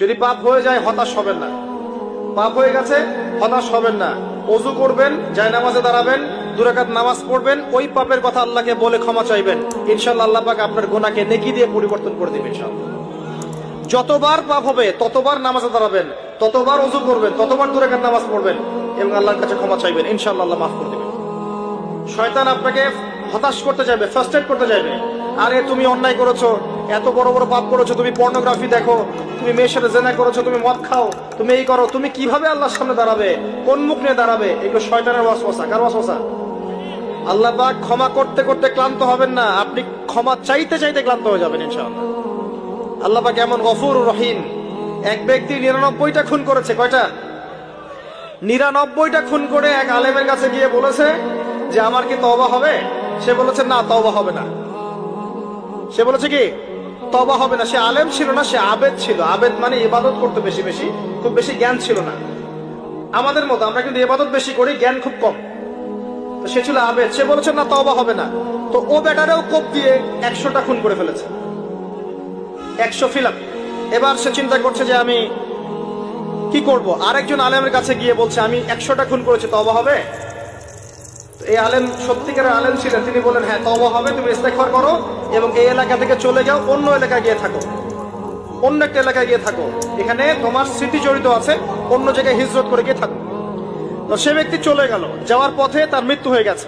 যদি পাপ হয়ে যায় হতাশ হবেন না, পাপ হয়ে গেছে হতাশ হবেন না, ওযু করবেন, জায়নামাজে দাঁড়াবেন, 2 রাকাত নামাজ পড়বেন, ওই পাপের কথা আল্লাহকে বলে ক্ষমা চাইবেন, ইনশাআল্লাহ আল্লাহ পাক আপনার গুনাহকে নেকি দিয়ে পরিবর্তন করে দিবেন ইনশাআল্লাহ। যতবার পাপ হবে ততবার নামাজে দাঁড়াবেন, ততবার ওযু করবেন, ততবার 2 রাকাত নামাজ পড়বেন এবং আল্লাহর কাছে ক্ষমা চাইবেন, ইনশাআল্লাহ আল্লাহ মাফ করে দিবেন। শয়তান আপনাকে হতাশ করতে চাইবে, ফ্রাস্ট্রেট করতে চাইবে, আরে তুমি অন্যায় করেছো, এত বড় বড় পাপ করেছো, তুমি পর্নোগ্রাফি দেখো, তুমি মেয়ের সাথে জেনা করেছো, তুমি মদ খাও, তুমি এই করো, তুমি কিভাবে আল্লাহর সামনে দাঁড়াবে, কোন মুখ নিয়ে দাঁড়াবে? এগুলো শয়তানের ওয়াসওয়াসা। কার ওয়াসওয়াসা? আল্লাহ পাক ক্ষমা করতে করতে ক্লান্ত হবেন না, আপনি ক্ষমা চাইতে চাইতে ক্লান্ত হয়ে যাবেন ইনশাআল্লাহ। আল্লাহ পাক এমন গফুর রহিম। এক ব্যক্তি 99টা খুন করেছে, কয়টা? 99টা খুন করে এক আলেমের কাছে গিয়ে বলেছে যে আমার কি তওবা হবে? সে বলেছে না, তওবা হবে না। সে বলেছে কি তওবা হবে না। সে আলেম ছিল না, সে আবেদ ছিল। আবেদ মানে ইবাদত করতে বেশি বেশি, খুব বেশি জ্ঞান ছিল না। আমাদের মতো আমরা কিন্তু ইবাদত বেশি করি, জ্ঞান খুব কম। তো সে ছিল আবেদ, সে বলেছে না তওবা হবে না। তো ও বেটারেও কোপ দিয়ে 100টা খুন করে ফেলেছে, 100 ফিল আপ। এবার সে চিন্তা করছে যে আমি কি করব। আরেকজন আলেমের কাছে গিয়ে বলছে আমি 100টা খুন করেছি, তওবা হবে? এই আলেম সত্যিকারের আলেম ছিলেন, তিনি বলেন হ্যাঁ তওবা হবে, তুমি ইস্তেগফার করো এবং এই এলাকা থেকে চলে যাও, অন্য এলাকায় গিয়ে থাকো, অন্য একটা এলাকায় গিয়ে থাকো, এখানে তোমার স্মৃতি জড়িত আছে, অন্য জায়গায় হিজরত করে গিয়ে থাকো। তো সে ব্যক্তি চলে গেল, যাওয়ার পথে তার মৃত্যু হয়ে গেছে।